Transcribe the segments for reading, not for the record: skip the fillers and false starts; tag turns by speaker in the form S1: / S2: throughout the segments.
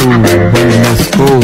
S1: cool, when it's cool.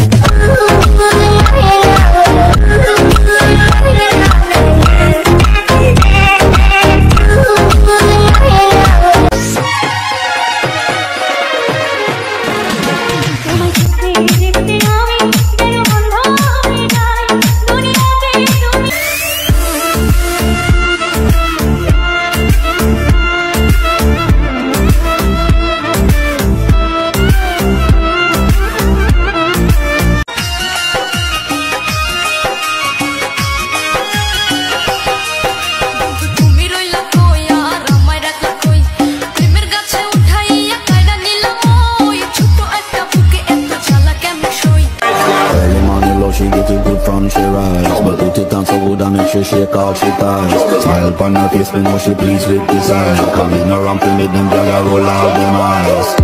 S2: She get it good from she rise, but put it on so good and make sure she shake she ties. Smile upon her face, me know she pleased with this eye. Coming around to make them girl roll out them eyes.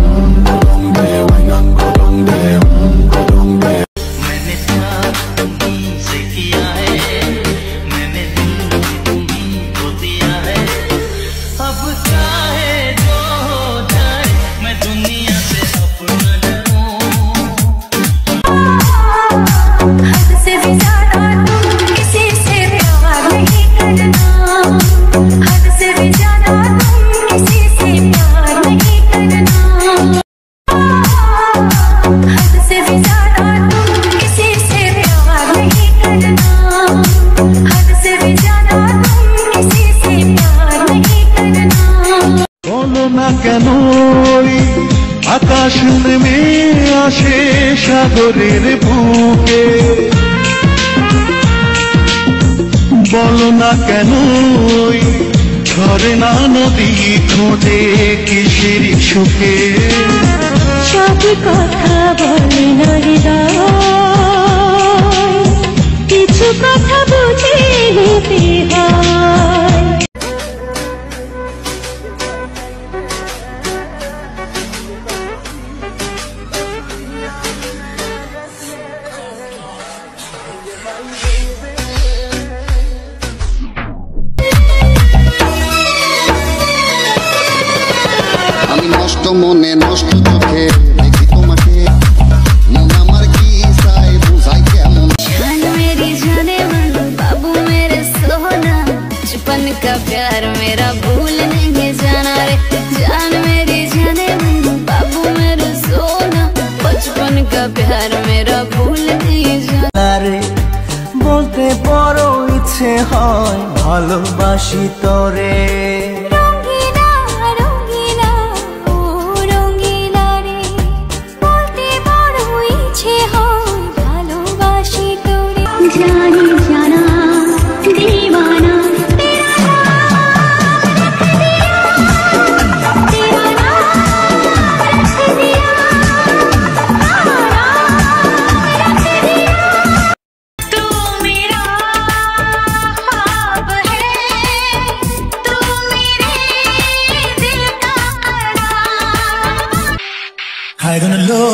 S2: Go down there, wine and go down there, go down there.
S3: आकाश में आशे सागरेर bouquet बोलो ना केनो झरे ना नदी खोजे किसेर सुखे
S4: सब कथा बोले ना हृदय किछु कथा बुझे निते হয়
S2: মনে নষ্ট চোখে দেখি তোমাকে মন আমার কি চাই বুঝাই কেমন
S5: जान मेरी जाने मन बाबू मेरे सोना बचपन का प्यार मेरा भूल नहीं जाना रे जान मेरी जाने मन बाबू मेरे सोना बचपन का प्यार मेरा भूल नहीं जाना
S6: रे बोलते बড় ইচ্ছে হয় ভালোবাসি তোরে
S4: जानी जाना दीवाना तेरा नाम रख दिया तू मेरा ख्वाब है तू मेरे दिल का करार
S3: I don't know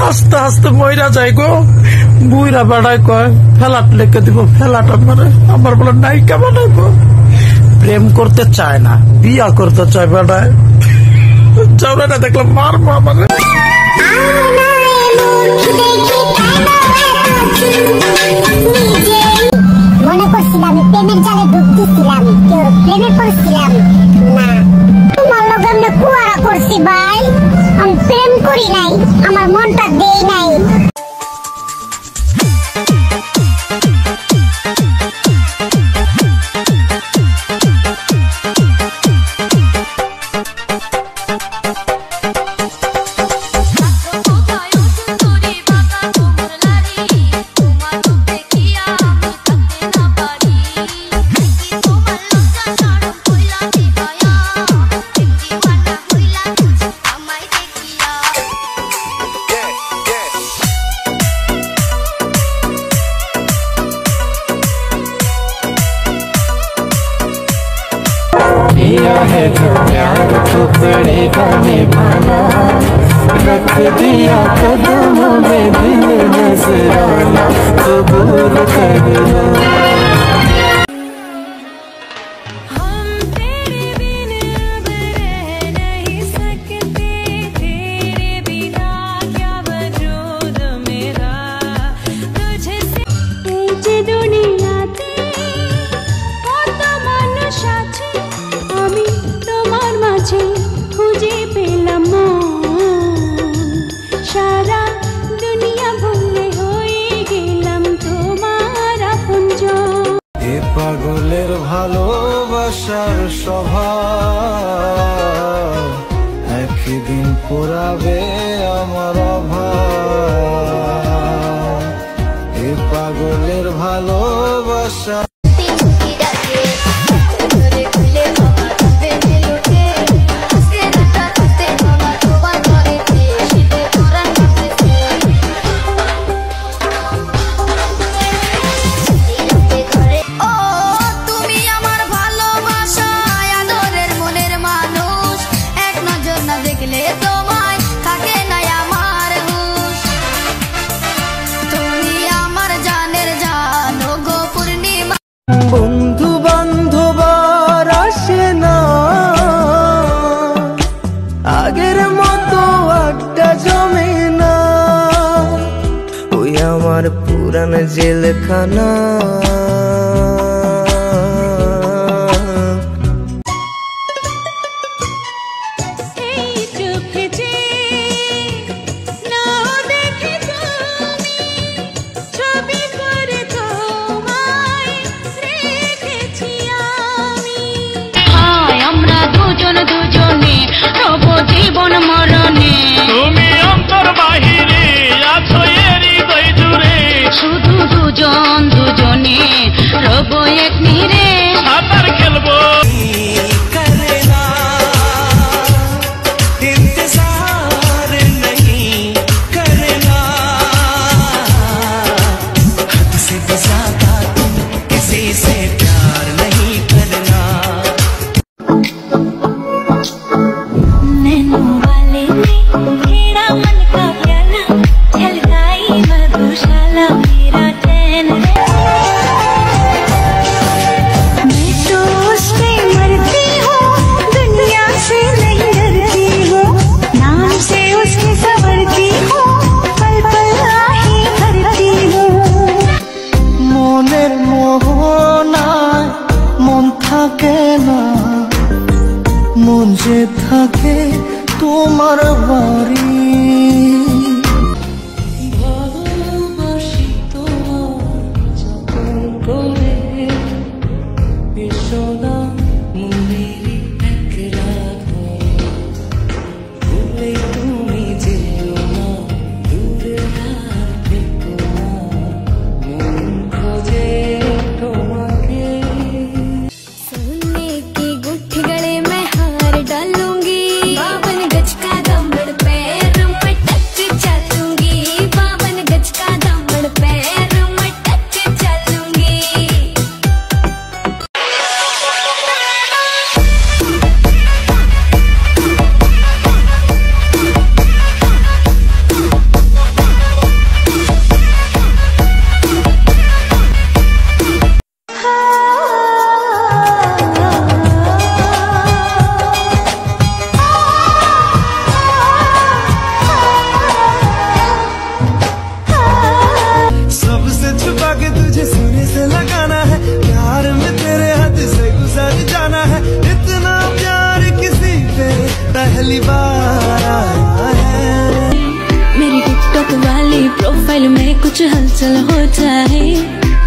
S1: আস্তে আস্তে মইরা যাই গো। বুইরা বেড়ায় কয় ফেলাট লেখে দিব, ফেলাট আমার বলে নায়িকা বানাইবো। প্রেম করতে চায় না, বিয়া করতে চায় বেড়ায়। যাওরা দেখলাম মারবো আমাকে।
S7: মনে করছিলাম প্রেমের জালে ডুব দিচ্ছিলাম, প্রেমে পড়ছিলাম না। তোমার লোক আমরা কুয়ারা করছি ভাই, আমি প্রেম করি নাই, আমার মনটা দেই নাই।
S6: किया है जो प्यार तो पड़ेगा निभाना, रख दिया कदमों में दिल नजराना, कबूल करना। পাগলের ভালোবাসার স্বভাব একদিন পোড়াবে আমার অভাব। এ পাগলের ভালোবাসা বন্ধু বান্ধব আসে না, আগের মতো আড্ডা জমে না, ওই আমার পুরান জেলখানা।
S5: জীবন মরণে
S3: তুমি অন্তর বাহিরে আছো এরই হৃদয় জুড়ে,
S5: শুধু দুজন দুজনে রব এক নীরে
S3: সাঁতার খেলবো।
S6: মন যে থাকে তোমার বাড়ি, ভালোবাসি তোমার যতন করে, বিশ্বনা মনেরই এক রাতে, ভুলে তুমি যেও না, দূরে আর থেকো না, মন খোঁজে তোমাকে।
S5: सोने की गुठली गले में हार डालूंगी, 52 गज का दम्बड़ पे
S8: पहली बार आया है।
S5: मेरी टिकटॉक वाली प्रोफाइल में कुछ हलचल हो जाए,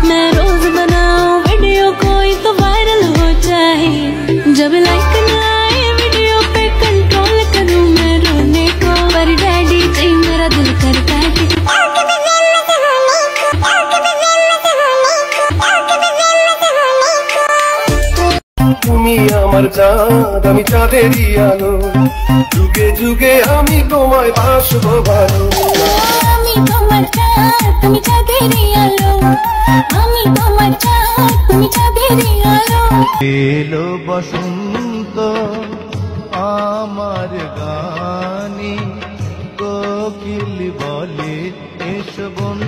S5: मैं रोज बनाऊं वीडियो कोई तो वायरल हो जाए, जब लाइक न आए वीडियो पे कंट्रोल करूं मैं रोने को, पर डैडी जी मेरा दिल करता है कि
S8: তুমি আমার চাঁদ আমি চাঁদেরই আলো, যুগে যুগে আমি তোমায় বাসবো ভালো।
S5: আমি তোমার চাঁদ তুমি চাঁদেরই আলো, আমি তোমার চাঁদ তুমি চাঁদেরই আলো।
S9: এলো বসন্ত আমার গানে, কোকিল বলে এসো বন্ধু।